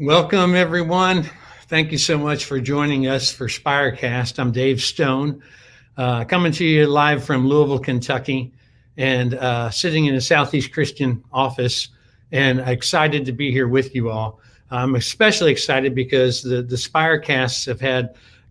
Welcome, everyone. Thank you so much for joining us for Spirecast. I'm Dave Stone, coming to you live from Louisville, Kentucky, and sitting in a Southeast Christian office, and excited to be here with you all. I'm especially excited because the Spirecasts have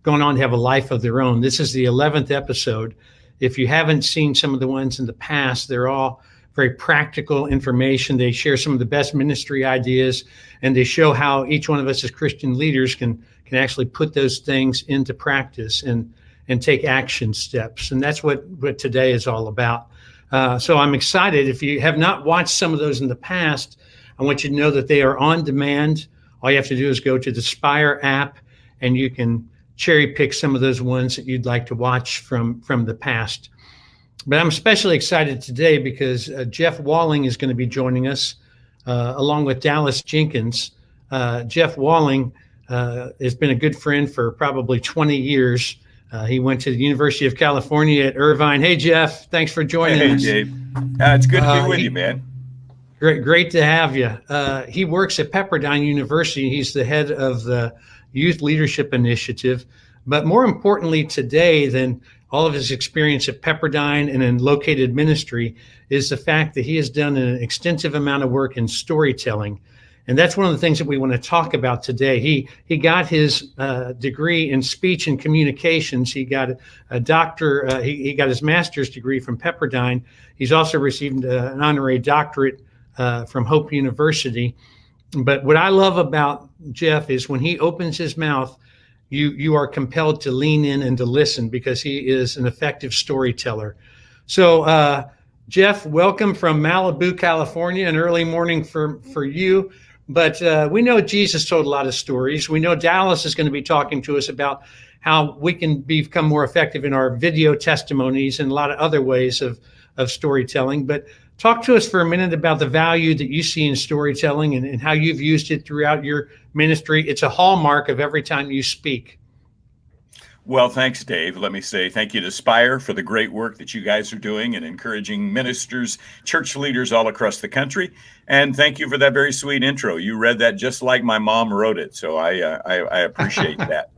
gone on to have a life of their own. This is the 11th episode. If you haven't seen some of the ones in the past, they're all very practical information. They share some of the best ministry ideas, and they show how each one of us as Christian leaders can actually put those things into practice and take action steps. And that's what today is all about. So I'm excited. If you have not watched some of those in the past, I want you to know that they are on demand. All you have to do is go to the Spire app, and you can cherry pick some of those ones that you'd like to watch from the past. But I'm especially excited today because Jeff Walling is going to be joining us along with Dallas Jenkins. Jeff Walling has been a good friend for probably 20 years. He went to the University of California at Irvine. Hey, Jeff, thanks for joining us. Hey, Dave. It's good to be with you, man. Great to have you. He works at Pepperdine University. He's the head of the Youth Leadership Initiative. But more importantly today than all of his experience at Pepperdine and in located ministry is the fact that he has done an extensive amount of work in storytelling. And that's one of the things that we want to talk about today. He got his degree in speech and communications. He got a doctor. He got his master's degree from Pepperdine. He's also received an honorary doctorate from Hope University. But what I love about Jeff is when he opens his mouth, you are compelled to lean in and to listen because he is an effective storyteller. So, Jeff, welcome from Malibu, California, an early morning for you. But we know Jesus told a lot of stories. We know Dallas is going to be talking to us about how we can become more effective in our video testimonies and a lot of other ways of storytelling. But talk to us for a minute about the value that you see in storytelling and how you've used it throughout your ministry. It's a hallmark of every time you speak. Well, thanks, Dave. Let me say thank you to Spire for the great work that you guys are doing and encouraging ministers, church leaders all across the country. And thank you for that very sweet intro. You read that just like my mom wrote it. So I appreciate that.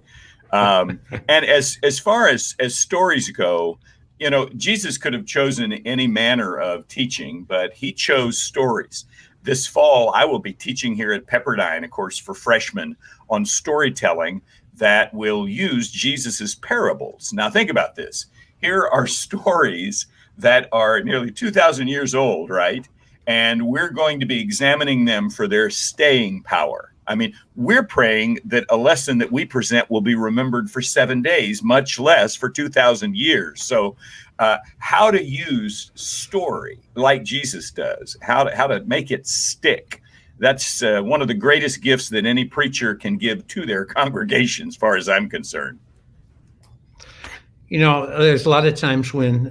And as far as stories go, you know, Jesus could have chosen any manner of teaching, but he chose stories. This fall, I will be teaching here at Pepperdine, of course, for freshmen on storytelling that will use Jesus's parables. Now, think about this. Here are stories that are nearly 2,000 years old, right? And we're going to be examining them for their staying power. I mean, we're praying that a lesson that we present will be remembered for 7 days, much less for 2,000 years. So how to use story like Jesus does, how to make it stick. That's one of the greatest gifts that any preacher can give to their congregation, as far as I'm concerned. You know, there's a lot of times when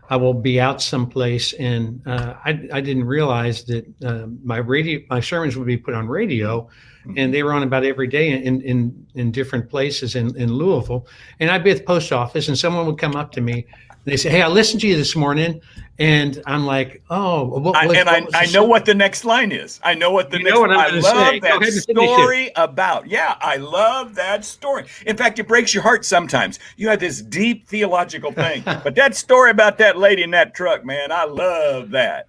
I will be out someplace and I didn't realize that my sermons would be put on radio, and they were on about every day in different places in Louisville. And I'd be at the post office and someone would come up to me and they say, "Hey, I listened to you this morning." And I'm like, "Oh, I know what the next line is. I know what the next line is. I love that story about. Yeah, I love that story. In fact, it breaks your heart sometimes. You have this deep theological thing, but that story about that lady in that truck, man, I love that.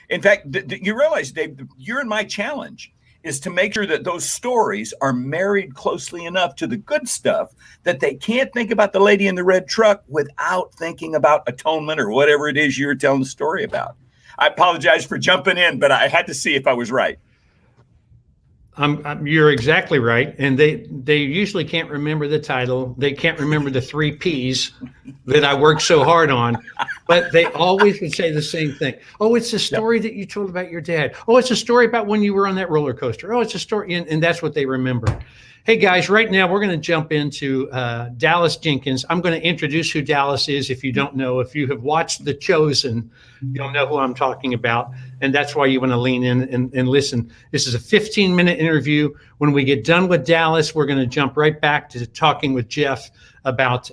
In fact, you realize, Dave, you're in my challenge is to make sure that those stories are married closely enough to the good stuff that they can't think about the lady in the red truck without thinking about atonement or whatever it is you were telling the story about. I apologize for jumping in, but I had to see if I was right. You're exactly right. And they usually can't remember the title. They can't remember the 3 Ps that I worked so hard on, but they always would say the same thing. "Oh, it's a story that you told about your dad. Oh, it's a story about when you were on that roller coaster. Oh, it's a story." And that's what they remember. Hey guys, right now we're going to jump into Dallas Jenkins. I'm going to introduce who Dallas is if you don't know. If you have watched The Chosen, you'll know who I'm talking about. And that's why you want to lean in and listen. This is a 15-minute interview. When we get done with Dallas, we're going to jump right back to talking with Jeff about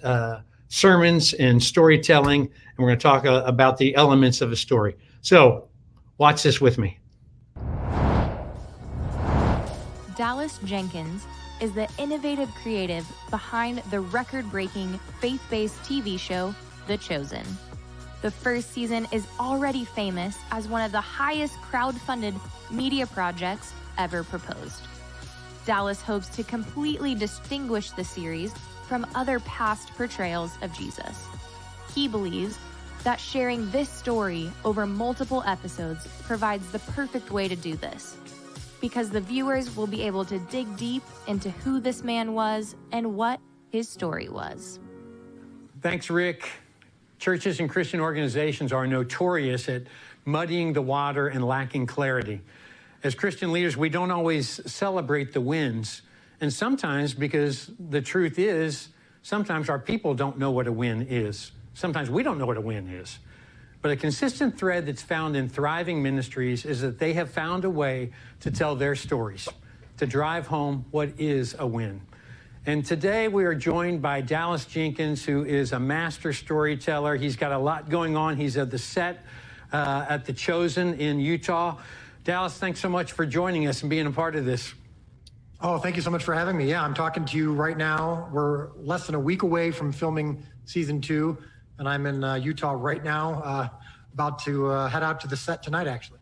sermons and storytelling. And we're going to talk about the elements of a story. So watch this with me. Dallas Jenkins is the innovative creative behind the record-breaking faith-based TV show, The Chosen. The first season is already famous as one of the highest crowd-funded media projects ever proposed. Dallas hopes to completely distinguish the series from other past portrayals of Jesus. He believes that sharing this story over multiple episodes provides the perfect way to do this, because the viewers will be able to dig deep into who this man was and what his story was. Thanks, Rick. Churches and Christian organizations are notorious at muddying the water and lacking clarity. As Christian leaders, we don't always celebrate the wins. And sometimes, because the truth is, sometimes our people don't know what a win is. Sometimes we don't know what a win is. But a consistent thread that's found in thriving ministries is that they have found a way to tell their stories, to drive home what is a win. And today we are joined by Dallas Jenkins, who is a master storyteller. He's got a lot going on. He's at the set at The Chosen in Utah. Dallas, thanks so much for joining us and being a part of this. Oh, thank you so much for having me. Yeah, I'm talking to you right now. We're less than a week away from filming season 2, and I'm in Utah right now, about to head out to the set tonight, actually.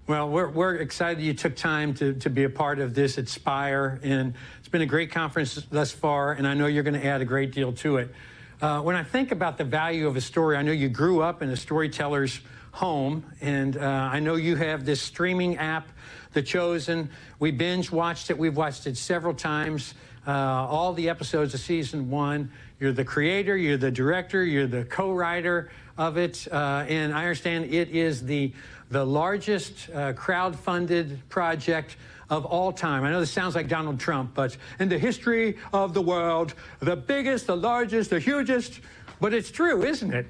Well, we're excited you took time to be a part of this at Spire, and it's been a great conference thus far, and I know you're going to add a great deal to it. When I think about the value of a story, I know you grew up in a storyteller's home, and I know you have this streaming app, The Chosen. We binge watched it. We've watched it several times, all the episodes of season 1. You're the creator, you're the director, you're the co-writer of it, and I understand it is the largest crowd-funded project of all time. I know this sounds like Donald Trump, but in the history of the world, the biggest, the largest, the hugest, but it's true, isn't it?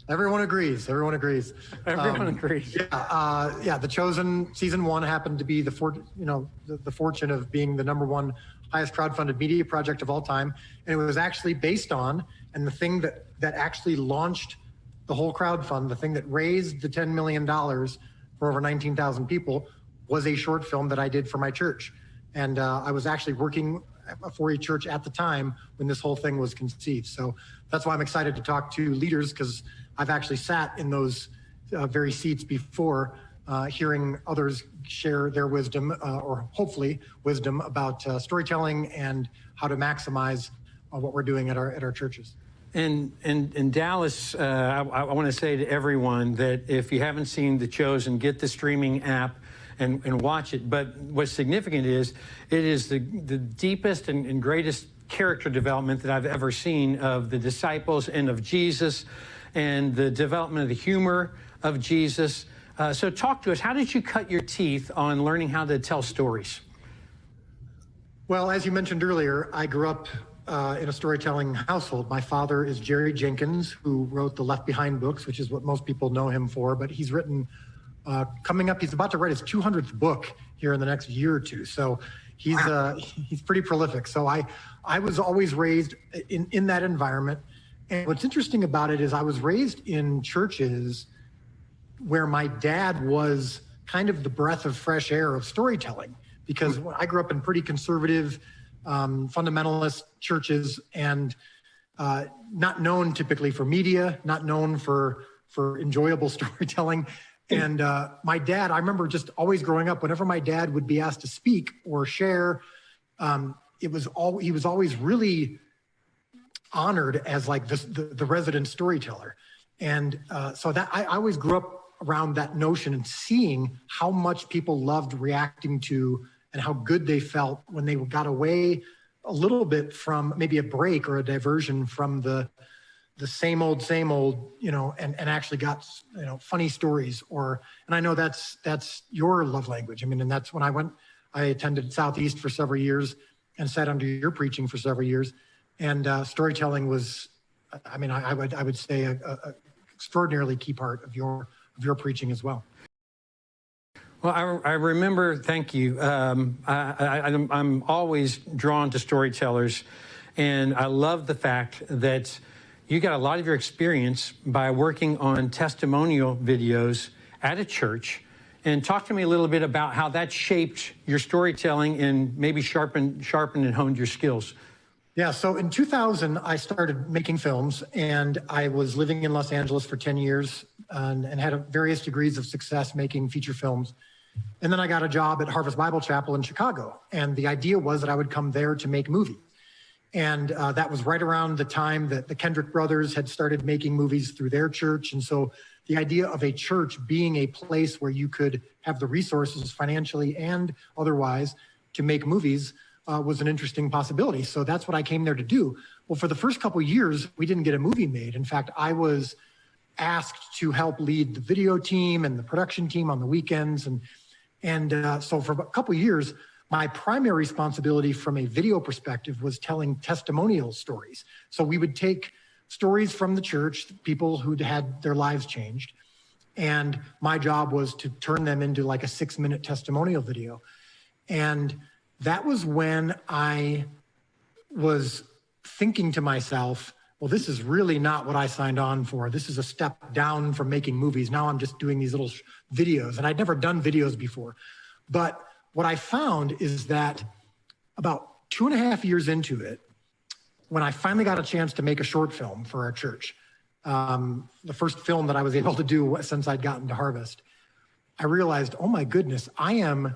Everyone agrees. Everyone agrees. Everyone agrees. Yeah. The Chosen season 1 happened to be the fortune of being the #1 highest crowd-funded media project of all time, and it was actually based on, and the thing that actually launched the whole crowdfund, the thing that raised the $10 million for over 19,000 people, was a short film that I did for my church. And I was actually working for a church at the time when this whole thing was conceived. So that's why I'm excited to talk to leaders, because I've actually sat in those very seats before, hearing others share their wisdom, or hopefully wisdom, about storytelling and how to maximize what we're doing at our churches. And Dallas, I want to say to everyone that if you haven't seen The Chosen, get the streaming app and watch it. But what's significant is it is the deepest and greatest character development that I've ever seen of the disciples and of Jesus, and the development of the humor of Jesus. So talk to us. How did you cut your teeth on learning how to tell stories? Well, as you mentioned earlier, I grew up in a storytelling household. My father is Jerry Jenkins, who wrote the Left Behind books, which is what most people know him for, but he's written, he's about to write his 200th book here in the next year or two. So he's pretty prolific. So I was always raised in that environment. And what's interesting about it is I was raised in churches where my dad was kind of the breath of fresh air of storytelling, because I grew up in pretty conservative, fundamentalist churches, and not known typically for media, not known for enjoyable storytelling. And my dad, I remember just always growing up, whenever my dad would be asked to speak or share, he was always really honored as like the resident storyteller. And so that I always grew up around that notion and seeing how much people loved reacting to and how good they felt when they got away a little bit from maybe a break or a diversion from the same old, and actually got, funny stories. And I know that's your love language. I mean, and that's when I attended Southeast for several years and sat under your preaching for several years. And storytelling was, I would say a extraordinarily key part of your preaching as well. Well, I remember, thank you. I'm always drawn to storytellers, and I love the fact that you got a lot of your experience by working on testimonial videos at a church, And talk to me a little bit about how that shaped your storytelling and maybe sharpened and honed your skills. Yeah, so in 2000, I started making films, and I was living in Los Angeles for 10 years and had various degrees of success making feature films. And then I got a job at Harvest Bible Chapel in Chicago. And the idea was that I would come there to make movies. And that was right around the time that the Kendrick brothers had started making movies through their church. And so the idea of a church being a place where you could have the resources financially and otherwise to make movies was an interesting possibility. So that's what I came there to do. Well, for the first couple of years, we didn't get a movie made. In fact, I was asked to help lead the video team and the production team on the weekends. And so for a couple of years, my primary responsibility from a video perspective was telling testimonial stories. So we would take stories from the church, people who'd had their lives changed. And my job was to turn them into like a 6-minute testimonial video. And that was when I was thinking to myself, well, this is really not what I signed on for. This is a step down from making movies. Now I'm just doing these little videos. And I'd never done videos before. But what I found is that about 2.5 years into it, when I finally got a chance to make a short film for our church, the first film that I was able to do since I'd gotten to Harvest, I realized, oh my goodness, I am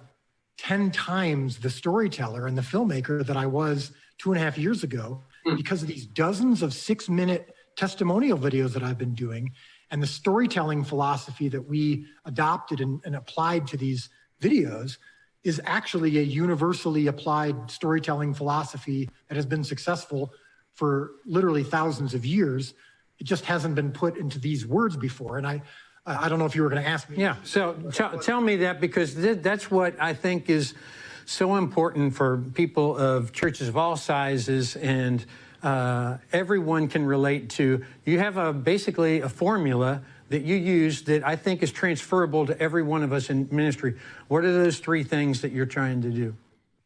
10 times the storyteller and the filmmaker that I was 2.5 years ago because of these dozens of 6-minute testimonial videos that I've been doing and the storytelling philosophy that we adopted and applied to these videos is actually a universally applied storytelling philosophy that has been successful for literally thousands of years. It just hasn't been put into these words before. And I don't know if you were going to ask me. Yeah, so tell me that, because that's what I think is so important for people of churches of all sizes, and everyone can relate to. You have basically a formula that you use that I think is transferable to every one of us in ministry. What are those 3 things that you're trying to do?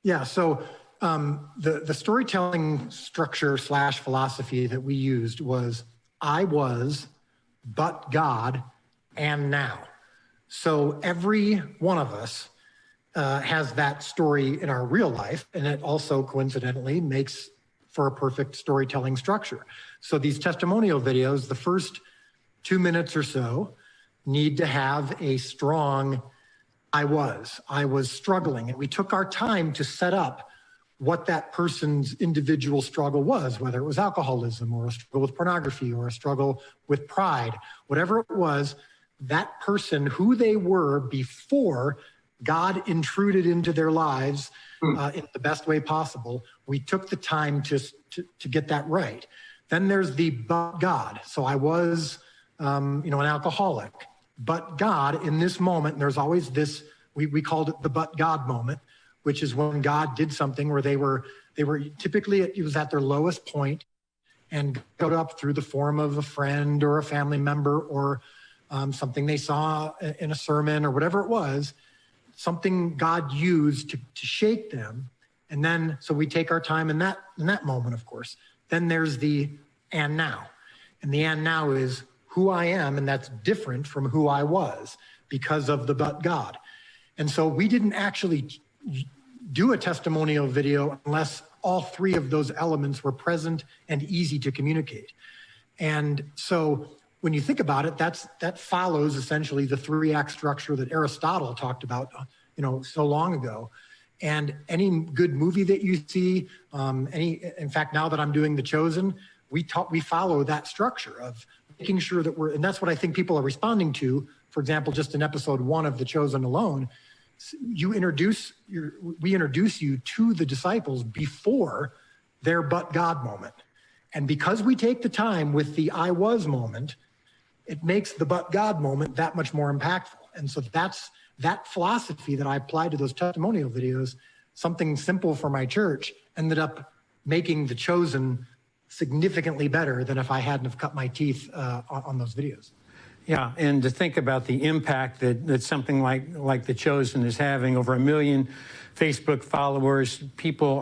Yeah, so the storytelling structure / philosophy that we used was I was, but God, and now. So every one of us has that story in our real life, and it also coincidentally makes for a perfect storytelling structure. So these testimonial videos, the first 2 minutes or so, need to have a strong I was struggling. And we took our time to set up what that person's individual struggle was, whether it was alcoholism or a struggle with pornography or a struggle with pride, whatever it was, that person, who they were before God intruded into their lives in the best way possible. We took the time to get that right. Then there's the but God. So I was, an alcoholic, but God in this moment, there's always this, we called it the but God moment, which is when God did something where they were typically, it was at their lowest point and got up through the form of a friend or a family member or something they saw in a sermon or whatever it was, something God used to shake them. And then, so we take our time in that moment, of course. Then there's the and now. And the and now is who I am, and that's different from who I was because of the but God. And so we didn't actually do a testimonial video unless all 3 of those elements were present and easy to communicate. And so when you think about it, that follows essentially the 3-act structure that Aristotle talked about, so long ago. And any good movie that you see, in fact, now that I'm doing The Chosen, we follow that structure of making sure that and that's what I think people are responding to. For example, just in episode 1 of The Chosen alone, we introduce you to the disciples before their but God moment. And because we take the time with the I was moment, it makes the but God moment that much more impactful. And so that's that philosophy that I applied to those testimonial videos, something simple for my church, ended up making The Chosen significantly better than if I hadn't have cut my teeth on those videos. Yeah, and to think about the impact that something like The Chosen is having, over 1 million Facebook followers, people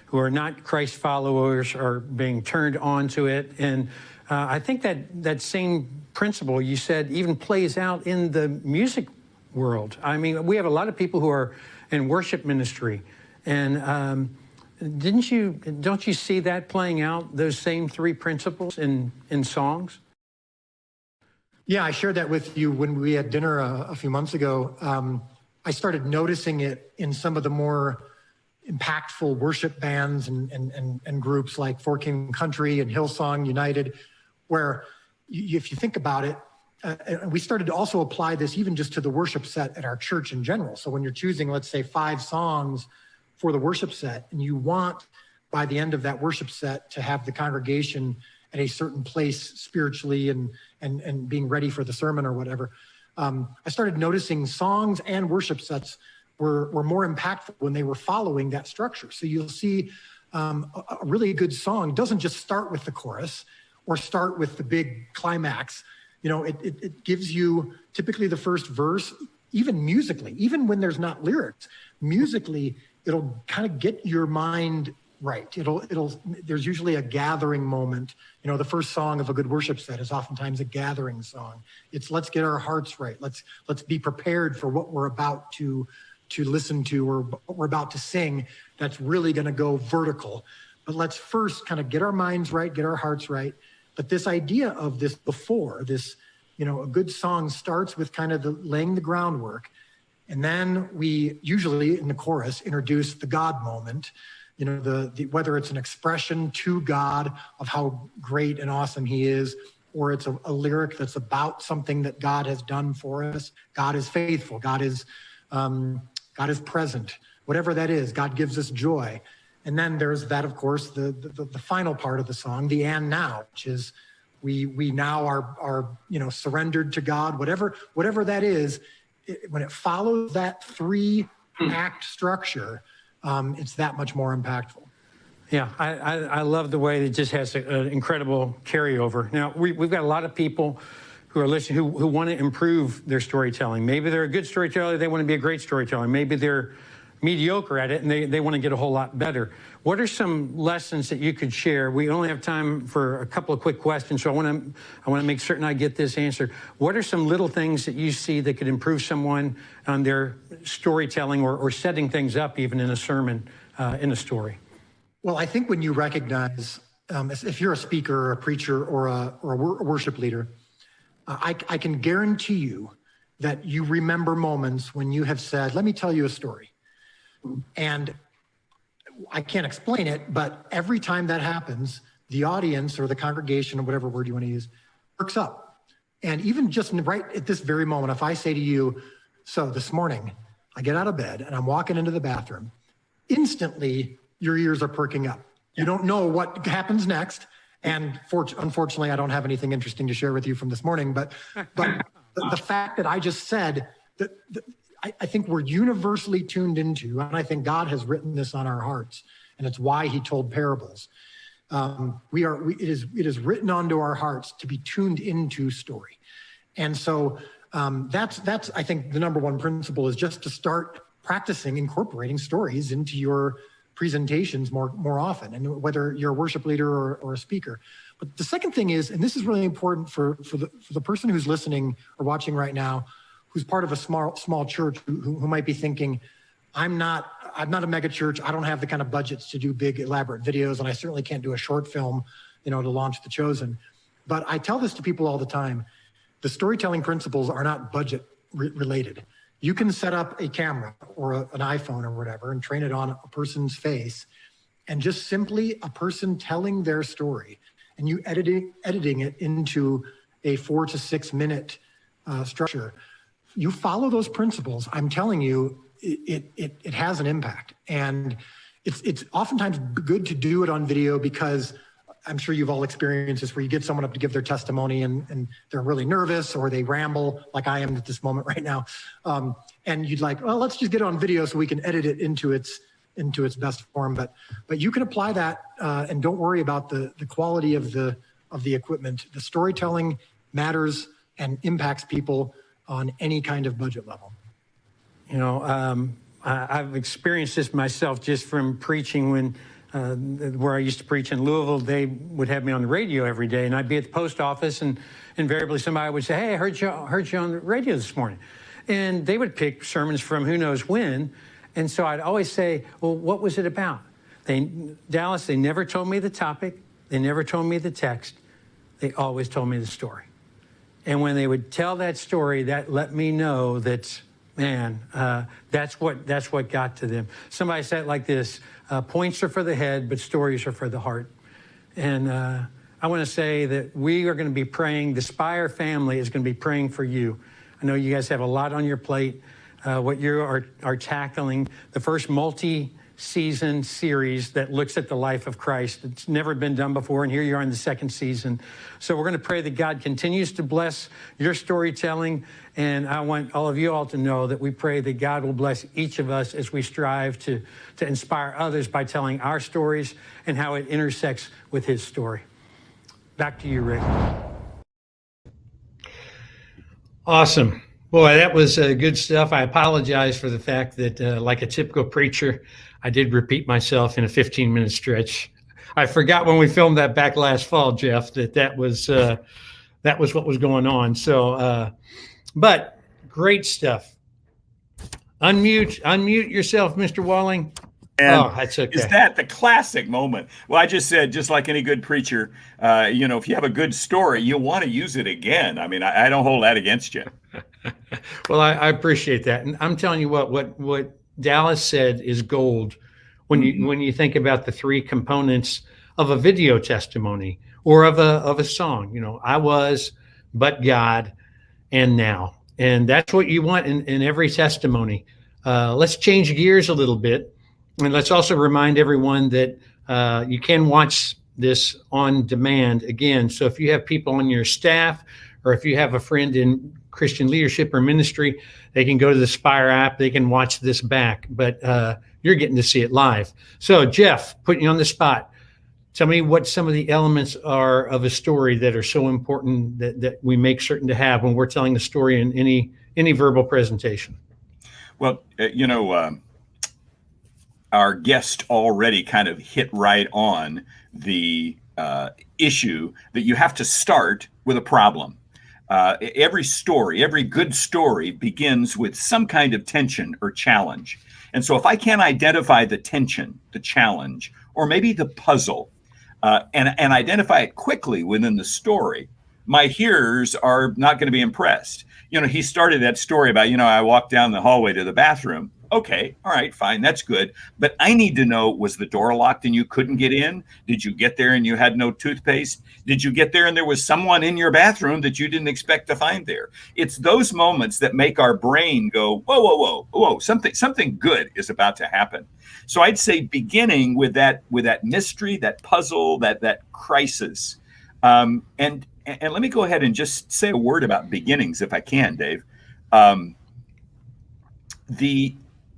who are not Christ followers are being turned on to it. And I think that same principle you said even plays out in the music world. I mean, we have a lot of people who are in worship ministry, and don't you see that playing out, those same three principles in songs? Yeah, I shared that with you when we had dinner a few months ago. I started noticing it in some of the more impactful worship bands and groups like For King Country and Hillsong United, where if you think about it, we started to also apply this even just to the worship set at our church in general. So when you're choosing, let's say, 5 songs for the worship set, and you want by the end of that worship set to have the congregation at a certain place spiritually and being ready for the sermon or whatever, I started noticing songs and worship sets were more impactful when they were following that structure. So you'll see a really good song doesn't just start with the chorus or start with the big climax. You know, it gives you typically the first verse, even musically, even when there's not lyrics, musically, it'll kind of get your mind right. There's usually a gathering moment. You know, the first song of a good worship set is oftentimes a gathering song. It's let's get our hearts right. Let's be prepared for what we're about to listen to or what we're about to sing. That's really going to go vertical. But let's first kind of get our minds right, get our hearts right. But this idea of this before, this, you know, a good song starts with kind of laying the groundwork. And then we usually in the chorus introduce the God moment, you know, the whether it's an expression to God of how great and awesome he is, or it's a lyric that's about something that God has done for us. God is faithful. God is present. Whatever that is, God gives us joy. And then there's that, of course, the final part of the song, the and now, which is we now are you know, surrendered to God. Whatever that is, when it follows that 3-act structure, it's that much more impactful. Yeah, I love the way it just has an incredible carryover. Now, we've got a lot of people who are listening who want to improve their storytelling. Maybe they're a good storyteller, they want to be a great storyteller. Maybe they're mediocre at it and they want to get a whole lot better. What are some lessons that you could share? We only have time for a couple of quick questions, so I want to make certain I get this answered. What are some little things that you see that could improve someone on their storytelling or setting things up even in a sermon, in a story? Well, I think when you recognize, if you're a speaker or a preacher or a worship leader, I can guarantee you that you remember moments when you have said, let me tell you a story. And I can't explain it, but every time that happens, the audience or the congregation or whatever word you want to use perks up. And even just right at this very moment, if I say to you, so this morning I get out of bed and I'm walking into the bathroom, instantly your ears are perking up. You don't know what happens next. And unfortunately, I don't have anything interesting to share with you from this morning, but the fact that I just said that I think we're universally tuned into, and I think God has written this on our hearts, and it's why he told parables. It is written onto our hearts to be tuned into story. And so that's I think the number one principle is just to start practicing incorporating stories into your presentations more often, and whether you're a worship leader or a speaker. But the second thing is, and this is really important for the person who's listening or watching right now, who's part of a small church who might be thinking, I'm not a mega church. I don't have the kind of budgets to do big elaborate videos, and I certainly can't do a short film, you know, to launch The Chosen. But I tell this to people all the time. The storytelling principles are not budget related. You can set up a camera or an iPhone or whatever and train it on a person's face, and just simply a person telling their story, and you editing it into a 4 to 6 minute structure. You follow those principles, I'm telling you, it has an impact. And it's oftentimes good to do it on video, because I'm sure you've all experienced this, where you get someone up to give their testimony and they're really nervous, or they ramble like I am at this moment right now. And you'd like, well, let's just get it on video so we can edit it into its best form. But you can apply that and don't worry about the quality of the equipment. The storytelling matters and impacts people on any kind of budget level. You know, I've experienced this myself just from preaching when where I used to preach in Louisville. They would have me on the radio every day, and I'd be at the post office, and invariably somebody would say, hey, I heard you on the radio this morning. And they would pick sermons from who knows when. And so I'd always say, well, what was it about? Dallas, they never told me the topic. They never told me the text. They always told me the story. And when they would tell that story, that let me know that, man, that's what got to them. Somebody said it like this, points are for the head, but stories are for the heart. And I want to say that we are going to be praying, the Spire family is going to be praying for you. I know you guys have a lot on your plate. What you are tackling, the first multi-season series that looks at the life of Christ. It's never been done before, and here you are in the second season. So we're going to pray that God continues to bless your storytelling, and I want all of you all to know that we pray that God will bless each of us as we strive to inspire others by telling our stories and how it intersects with his story. Back to you, Rick. Awesome. Boy, that was good stuff. I apologize for the fact that, like a typical preacher, I did repeat myself in a 15-minute stretch. I forgot when we filmed that back last fall, Jeff, that was what was going on. So, but great stuff. Unmute yourself, Mr. Walling. And that's okay. Is that the classic moment? Well, I just said, just like any good preacher, if you have a good story, you want to use it again. I mean, I don't hold that against you. Well, I appreciate that. And I'm telling you what Dallas said is gold when you think about the three components of a video testimony or of a song. I was, but God, and now. And that's what you want in every testimony. Let's change gears a little bit. And let's also remind everyone that you can watch this on demand again. So if you have people on your staff or if you have a friend in Christian leadership or ministry, they can go to the Spire app. They can watch this back, but you're getting to see it live. So Jeff, putting you on the spot, tell me what some of the elements are of a story that are so important that we make certain to have when we're telling the story in any verbal presentation. Well, our guest already kind of hit right on the issue that you have to start with a problem. Every story, every good story begins with some kind of tension or challenge. And so if I can't identify the tension, the challenge, or maybe the puzzle, and identify it quickly within the story, my hearers are not going to be impressed. He started that story about, I walked down the hallway to the bathroom. Okay, all right, fine, that's good. But I need to know, was the door locked and you couldn't get in? Did you get there and you had no toothpaste? Did you get there and there was someone in your bathroom that you didn't expect to find there? It's those moments that make our brain go, whoa, whoa, whoa, whoa, something good is about to happen. So I'd say beginning with that mystery, that puzzle, that crisis. And let me go ahead and just say a word about beginnings, if I can, Dave.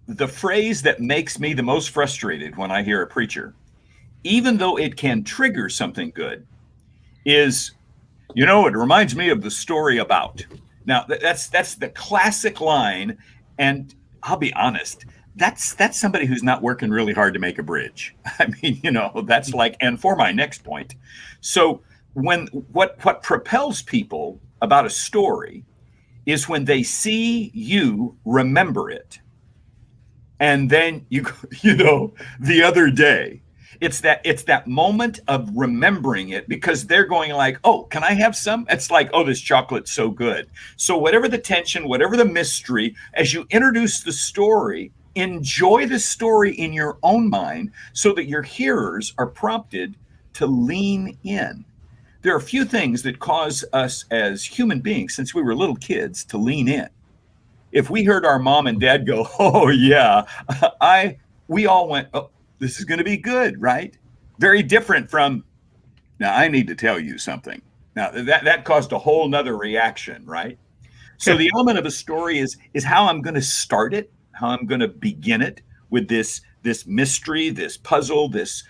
The phrase that makes me the most frustrated when I hear a preacher, even though it can trigger something good, is, it reminds me of the story about. Now, that's the classic line, and I'll be honest, that's somebody who's not working really hard to make a bridge. I mean, that's like, and for my next point. So when what propels people about a story is when they see you remember it. And then the other day, it's that moment of remembering it because they're going like, oh, can I have some? It's like, oh, this chocolate's so good. So whatever the tension, whatever the mystery, as you introduce the story, enjoy the story in your own mind so that your hearers are prompted to lean in. There are a few things that cause us as human beings, since we were little kids, to lean in. If we heard our mom and dad go, oh yeah, we all went, oh, this is going to be good, right? Very different from, now I need to tell you something. Now that caused a whole nother reaction, right? So the element of a story is how I'm going to start it, how I'm going to begin it with this mystery, this puzzle, this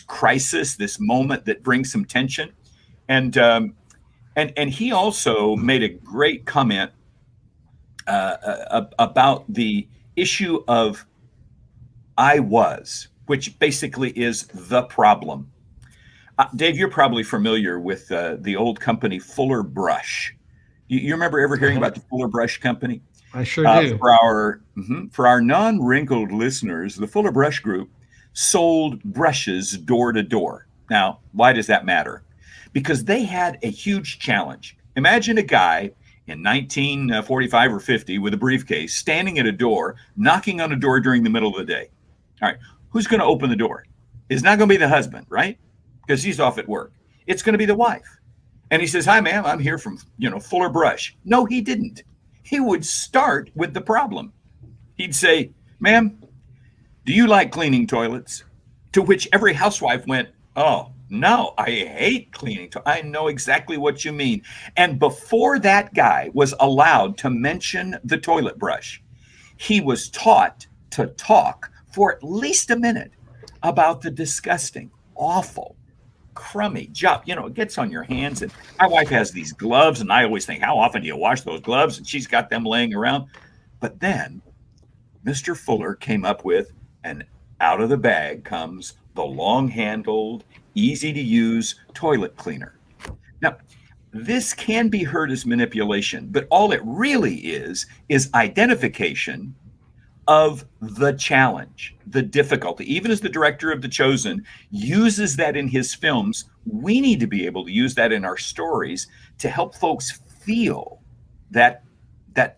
crisis, this moment that brings some tension. And he also made a great comment about the issue of I was, which basically is the problem. Dave, you're probably familiar with the old company Fuller Brush. You remember ever hearing about the Fuller Brush company? I sure do. For our non-wrinkled listeners, the Fuller Brush Group sold brushes door to door. Now, why does that matter? Because they had a huge challenge. Imagine a guy in 1945 or 50 with a briefcase standing at a door, knocking on a door during the middle of the day. All right, who's going to open the door? It's not going to be the husband, right? Because he's off at work. It's going to be the wife. And he says, "Hi, ma'am, I'm here from, Fuller Brush." No, he didn't. He would start with the problem. He'd say, "Ma'am, do you like cleaning toilets?" To which every housewife went, "Oh, no, I hate cleaning. I know exactly what you mean." And before that guy was allowed to mention the toilet brush, he was taught to talk for at least a minute about the disgusting, awful, crummy job. It gets on your hands. And my wife has these gloves, and I always think, how often do you wash those gloves? And she's got them laying around. But then Mr. Fuller came up with, and out of the bag comes the long-handled, easy-to-use toilet cleaner. Now, this can be heard as manipulation, but all it really is identification of the challenge, the difficulty. Even as the director of The Chosen uses that in his films, we need to be able to use that in our stories to help folks feel that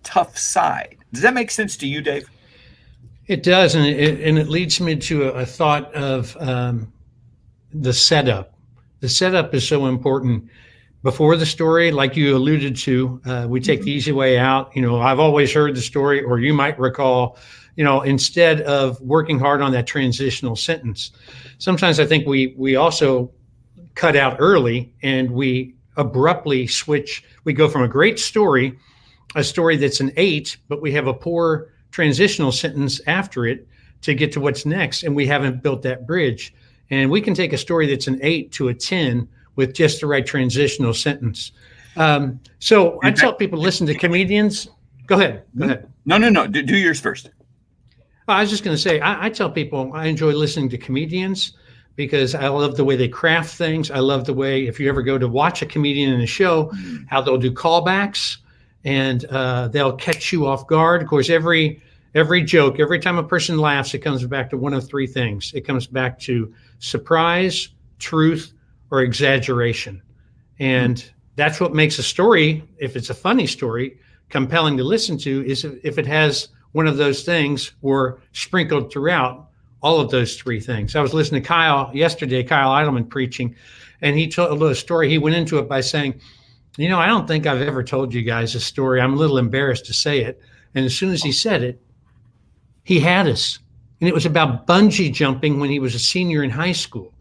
tough side. Does that make sense to you, Dave? It does, and it leads me to a thought of the setup. The setup is so important. Before the story, like you alluded to, we take the easy way out. I've always heard the story, or you might recall, instead of working hard on that transitional sentence. Sometimes I think we also cut out early and we abruptly switch. We go from a great story, a story that's an 8, but we have a poor transitional sentence after it to get to what's next, and we haven't built that bridge. And we can take a story that's an 8 to a 10 with just the right transitional sentence. So I tell people, listen to comedians. Go ahead. No. Do yours first. I was just going to say, I tell people I enjoy listening to comedians because I love the way they craft things. I love the way, if you ever go to watch a comedian in a show, how they'll do callbacks and they'll catch you off guard. Of course, every joke, every time a person laughs, it comes back to one of 3 things. It comes back to surprise, truth, or exaggeration. And that's what makes a story, if it's a funny story, compelling to listen to, is if it has one of those things or sprinkled throughout all of those 3 things. I was listening to Kyle Idleman preaching, and he told a story. He went into it by saying, I don't think I've ever told you guys a story. I'm a little embarrassed to say it. And as soon as he said it, he had us. And it was about bungee jumping when he was a senior in high school.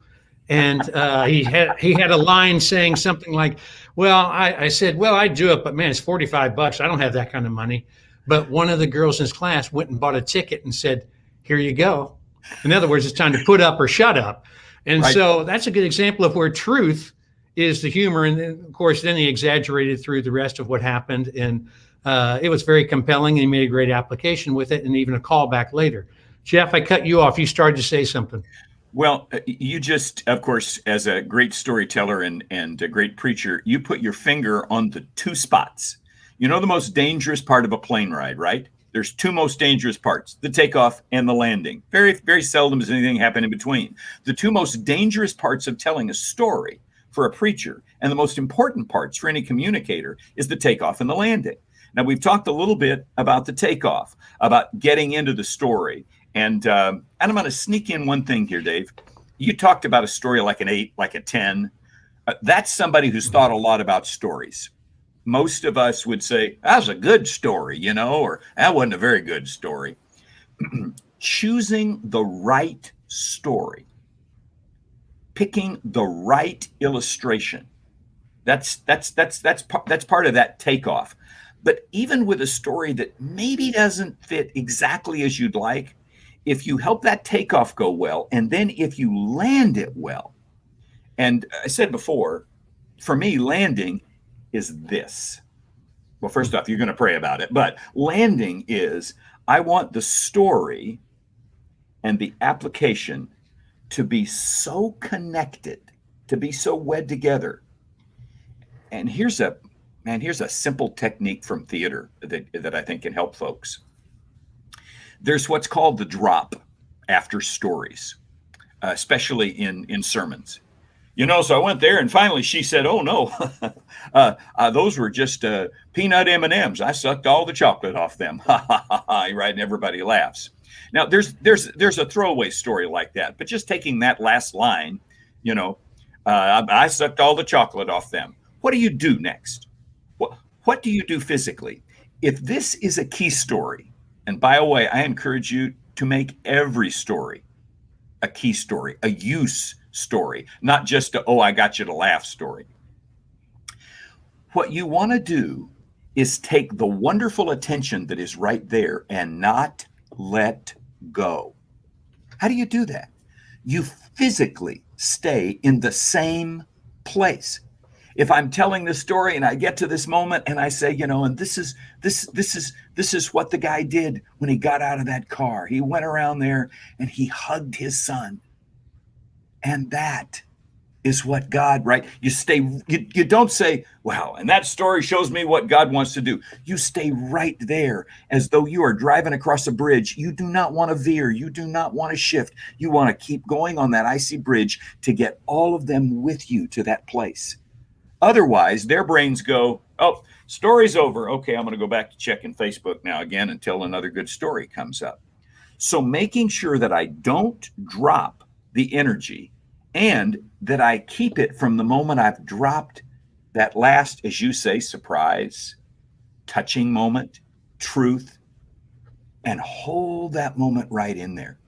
And he had a line saying something like, "Well, I said, well, I'd do it, but man, it's $45. I don't have that kind of money." But one of the girls in his class went and bought a ticket and said, "Here you go." In other words, it's time to put up or shut up. And right. So that's a good example of where truth is the humor. And then, of course, then he exaggerated through the rest of what happened. And it was very compelling. And he made a great application with it and even a callback later. Jeff, I cut you off. You started to say something. Well, you just, of course, as a great storyteller and a great preacher, you put your finger on the 2 spots. The most dangerous part of a plane ride, right? There's 2 most dangerous parts, the takeoff and the landing. Very, very seldom does anything happen in between. The 2 most dangerous parts of telling a story for a preacher, and the most important parts for any communicator, is the takeoff and the landing. Now, we've talked a little bit about the takeoff, about getting into the story. And I'm going to sneak in one thing here, Dave. You talked about a story like an 8, like a 10. That's somebody who's thought a lot about stories. Most of us would say, that was a good story, or that wasn't a very good story. Choosing the right story, picking the right illustration. That's part of that takeoff. But even with a story that maybe doesn't fit exactly as you'd like, if you help that takeoff go well, and then if you land it well, and I said before, for me, landing is this. Well, first off, you're going to pray about it, but landing is, I want the story and the application to be so connected, to be so wed together. And here's a Man, here's a simple technique from theater that I think can help folks. There's what's called the drop after stories, especially in sermons. So I went there, and finally she said, "Oh no, those were just peanut M&Ms. I sucked all the chocolate off them." Ha ha ha ha! Right, and everybody laughs. Now there's a throwaway story like that, but just taking that last line, I sucked all the chocolate off them. What do you do next? What do you do physically? If this is a key story, and by the way, I encourage you to make every story a key story, a use story, not just a, "oh, I got you to laugh" story. What you want to do is take the wonderful attention that is right there and not let go. How do you do that? You physically stay in the same place. If I'm telling this story and I get to this moment and I say, and this is what the guy did when he got out of that car. He went around there and he hugged his son. And that is what God, right? You don't say, "Wow, and that story shows me what God wants to do." You stay right there as though you are driving across a bridge. You do not want to veer. You do not want to shift. You want to keep going on that icy bridge to get all of them with you to that place. Otherwise, their brains go, "Oh, story's over. Okay, I'm going to go back to checking Facebook now again until another good story comes up." So making sure that I don't drop the energy and that I keep it from the moment I've dropped that last, as you say, surprise, touching moment, truth, and hold that moment right in there.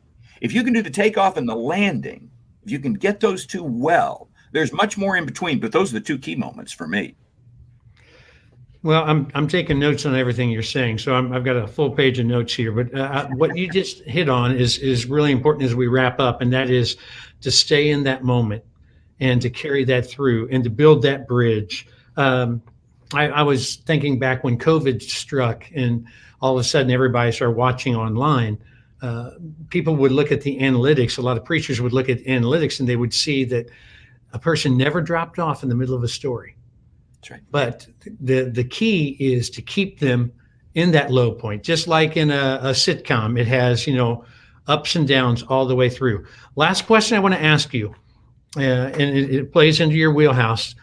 If you can do the takeoff and the landing, if you can get those two well, there's much more in between, but those are the two key moments for me. Well, I'm taking notes on everything you're saying, so I've got a full page of notes here. But what you just hit on is really important as we wrap up, and that is to stay in that moment and to carry that through and to build that bridge. I was thinking back when COVID struck, and all of a sudden everybody started watching online. People would look at the analytics. A lot of preachers would look at analytics, and they would see that a person never dropped off in the middle of a story. That's right. But the key is to keep them in that low point, just like in a sitcom. It has, ups and downs all the way through. Last question I want to ask you, and it plays into your wheelhouse.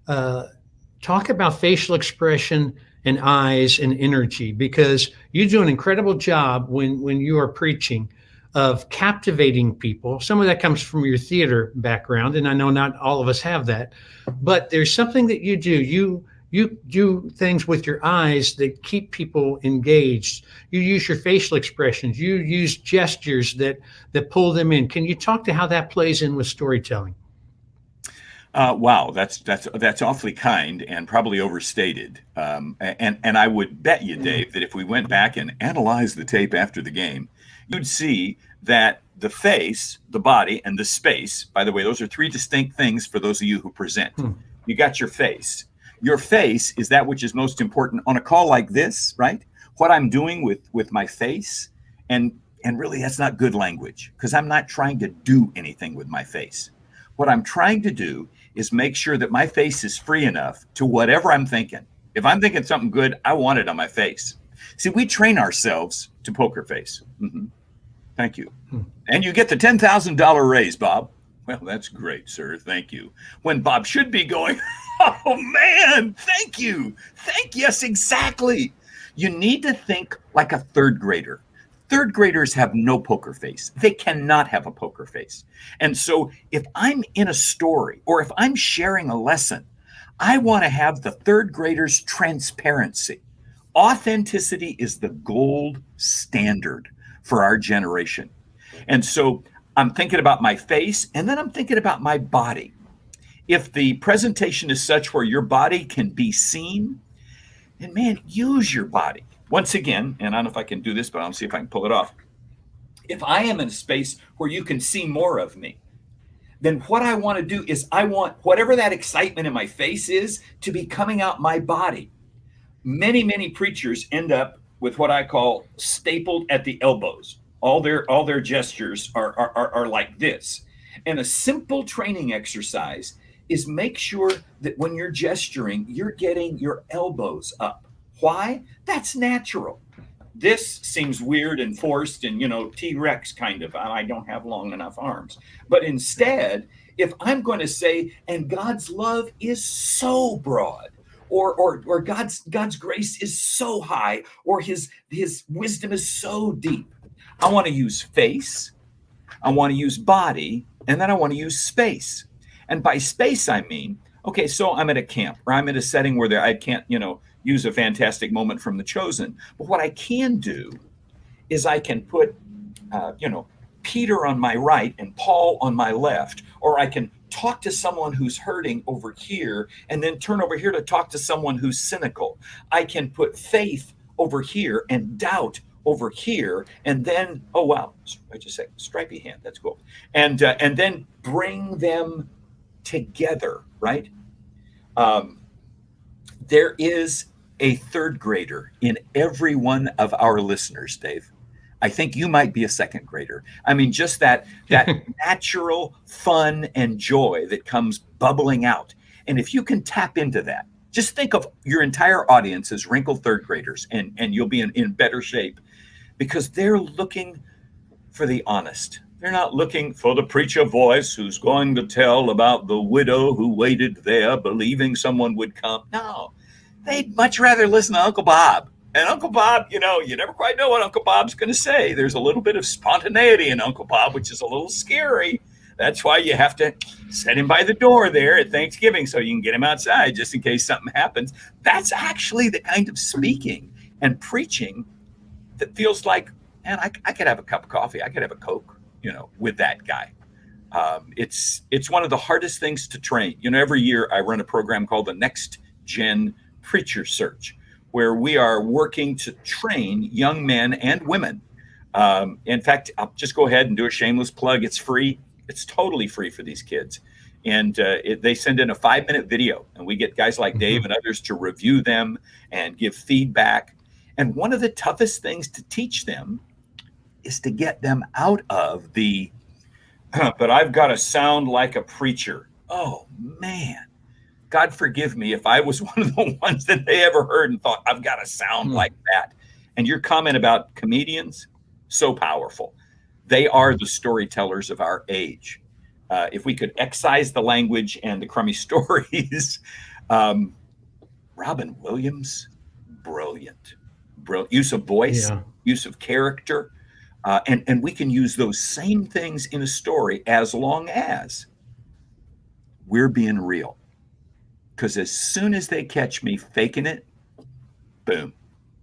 Talk about facial expression and eyes and energy, because you do an incredible job when you are preaching of captivating people. Some of that comes from your theater background, and I know not all of us have that, but there's something that you do. You do things with your eyes that keep people engaged. You use your facial expressions. You use gestures that pull them in. Can you talk to how that plays in with storytelling? Wow, that's awfully kind and probably overstated. And I would bet you, Dave, that if we went back and analyzed the tape after the game, you'd see that the face, the body, and the space, by the way, those are three distinct things for those of you who present. You got your face. Your face is that which is most important on a call like this, right? What I'm doing with my face, and really that's not good language, because I'm not trying to do anything with my face. What I'm trying to do is make sure that my face is free enough to whatever I'm thinking. If I'm thinking something good, I want it on my face. See, we train ourselves to poker face. Thank you. And you get the $10,000 raise, Bob. Well, that's great, sir. Thank you. When Bob should be going, "Oh, man, thank you. Yes, exactly." You need to think like a third grader. Third graders have no poker face. They cannot have a poker face. And so if I'm in a story or if I'm sharing a lesson, I want to have the third graders' transparency. Authenticity is the gold standard for our generation. And so I'm thinking about my face, and then I'm thinking about my body. If the presentation is such where your body can be seen, then man, use your body. Once again, and I don't know if I can do this, but I'll see if I can pull it off. If I am in a space where you can see more of me, then what I want to do is I want whatever that excitement in my face is to be coming out my body. Many preachers end up with what I call stapled at the elbows. All their gestures are like this. And a simple training exercise is make sure that when you're gesturing, you're getting your elbows up. Why? That's natural. This seems weird and forced and, T-Rex kind of. I don't have long enough arms. But instead, if I'm going to say, and God's love is so broad, or God's grace is so high, or his wisdom is so deep, I want to use face, I want to use body, and then I want to use space. And by space, I mean, okay, so I'm at a camp, or I'm at a setting where I can't, use a fantastic moment from The Chosen. But what I can do is I can put, Peter on my right and Paul on my left, or I can talk to someone who's hurting over here and then turn over here to talk to someone who's cynical. I can put faith over here and doubt over here, and then, oh wow, I just said stripy hand, that's cool, and then bring them together, right? There is a third grader in every one of our listeners, Dave. I think you might be a second grader. I mean, just that natural fun and joy that comes bubbling out. And if you can tap into that, just think of your entire audience as wrinkled third graders, and you'll be in better shape, because they're looking for the honest. They're not looking for the preacher voice who's going to tell about the widow who waited there, believing someone would come. No, they'd much rather listen to Uncle Bob. And Uncle Bob, you never quite know what Uncle Bob's going to say. There's a little bit of spontaneity in Uncle Bob, which is a little scary. That's why you have to set him by the door there at Thanksgiving so you can get him outside just in case something happens. That's actually the kind of speaking and preaching that feels like, man, I could have a cup of coffee. I could have a Coke, with that guy. It's one of the hardest things to train. Every year I run a program called the Next Gen Preacher Search, where we are working to train young men and women. In fact, I'll just go ahead and do a shameless plug. It's free. It's totally free for these kids. And they send in a 5-minute video, and we get guys like Dave and others to review them and give feedback. And one of the toughest things to teach them is to get them out of the, but I've got to sound like a preacher. Oh, man. God forgive me if I was one of the ones that they ever heard and thought, I've got to sound like that. And your comment about comedians, so powerful. They are the storytellers of our age. If we could excise the language and the crummy stories, Robin Williams, brilliant. Use of voice, use of character. And we can use those same things in a story as long as we're being real. Because as soon as they catch me faking it, boom,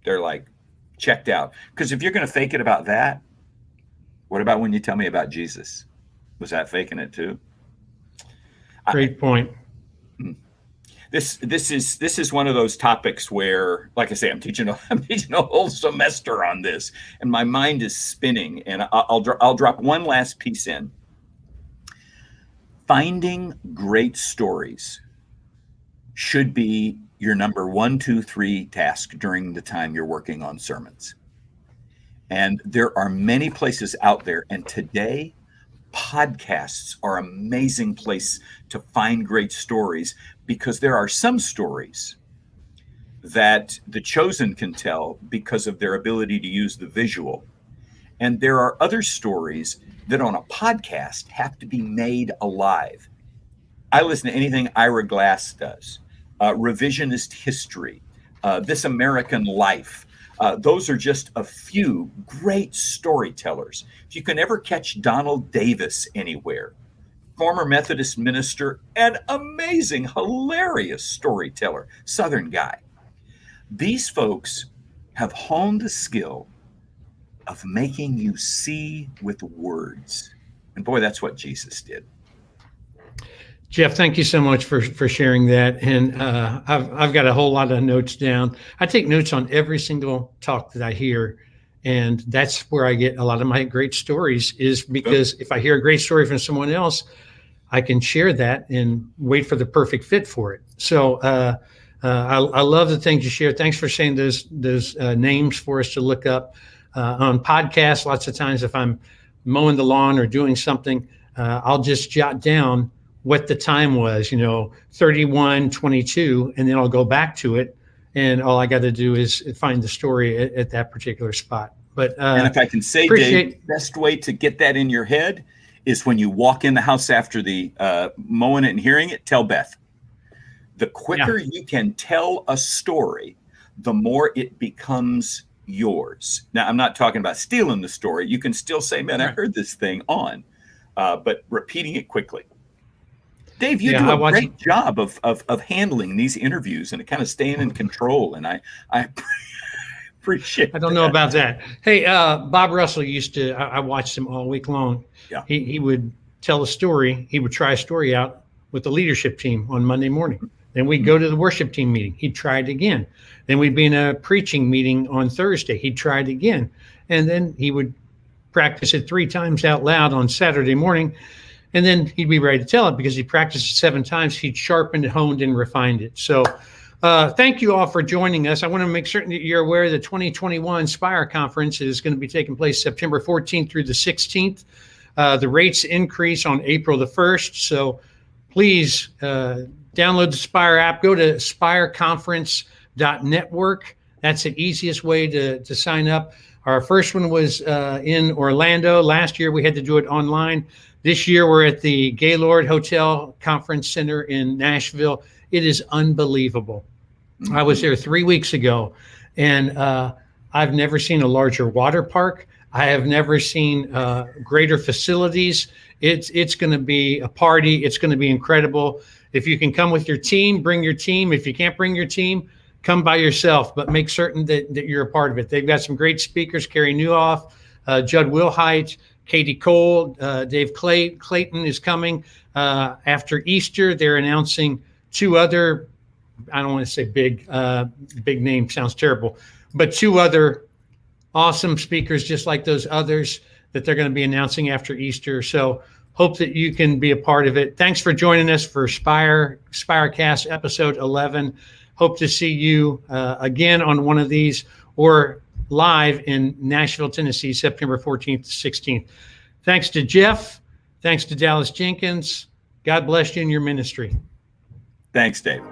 they're like checked out. Because if you're going to fake it about that, what about when you tell me about Jesus? Was that faking it too? Great point. This is one of those topics where, like I say, I'm teaching a whole semester on this, and my mind is spinning. And I'll drop one last piece in. Finding great stories should be your number 1, 2, 3 task during the time you're working on sermons. And there are many places out there. And today, podcasts are an amazing place to find great stories, because there are some stories that The Chosen can tell because of their ability to use the visual. And there are other stories that on a podcast have to be made alive. I listen to anything Ira Glass does. Revisionist history, This American Life. Those are just a few great storytellers. If you can ever catch Donald Davis anywhere, former Methodist minister, an amazing, hilarious storyteller, Southern guy. These folks have honed the skill of making you see with words. And boy, that's what Jesus did. Jeff, thank you so much for sharing that. And I've got a whole lot of notes down. I take notes on every single talk that I hear. And that's where I get a lot of my great stories, is because if I hear a great story from someone else, I can share that and wait for the perfect fit for it. So I love the things you share. Thanks for saying those names for us to look up on podcasts. Lots of times if I'm mowing the lawn or doing something, I'll just jot down what the time was, 31, 22, and then I'll go back to it. And all I got to do is find the story at that particular spot. But and if I can say, Dave, the best way to get that in your head is when you walk in the house after the mowing it and hearing it, tell Beth. The quicker you can tell a story, the more it becomes yours. Now, I'm not talking about stealing the story. You can still say, man, I heard this thing on, but repeating it quickly. Dave, you do a great job of handling these interviews and kind of staying in control. And I appreciate I don't know about that. Hey, Bob Russell I watched him all week long. Yeah. He would tell a story. He would try a story out with the leadership team on Monday morning. Then we'd go to the worship team meeting. He'd try it again. Then we'd be in a preaching meeting on Thursday. He'd try it again. And then he would practice it 3 times out loud on Saturday morning. And then he'd be ready to tell it because he practiced it 7 times. He'd sharpened, honed, and refined it. So thank you all for joining us. I want to make certain that you're aware the 2021 Spire Conference is going to be taking place September 14th through the 16th. The rates increase on April the 1st. So please download the Spire app. Go to spireconference.network. That's the easiest way to sign up. Our first one was in Orlando. Last year, we had to do it online. This year, we're at the Gaylord Hotel Conference Center in Nashville. It is unbelievable. I was there 3 weeks ago, and I've never seen a larger water park. I have never seen greater facilities. It's going to be a party. It's going to be incredible. If you can come with your team, bring your team. If you can't bring your team, come by yourself, but make certain that you're a part of it. They've got some great speakers, Carrie Newhoff, Judd Wilhite, Katie Cole, Dave Clayton is coming. After Easter, they're announcing 2 other, I don't want to say big name, sounds terrible, but 2 other awesome speakers just like those others that they're going to be announcing after Easter. So hope that you can be a part of it. Thanks for joining us for Spirecast episode 11. Hope to see you again on one of these or live in Nashville, Tennessee, September 14th to 16th. Thanks to Jeff. Thanks to Dallas Jenkins. God bless you in your ministry. Thanks, Dave.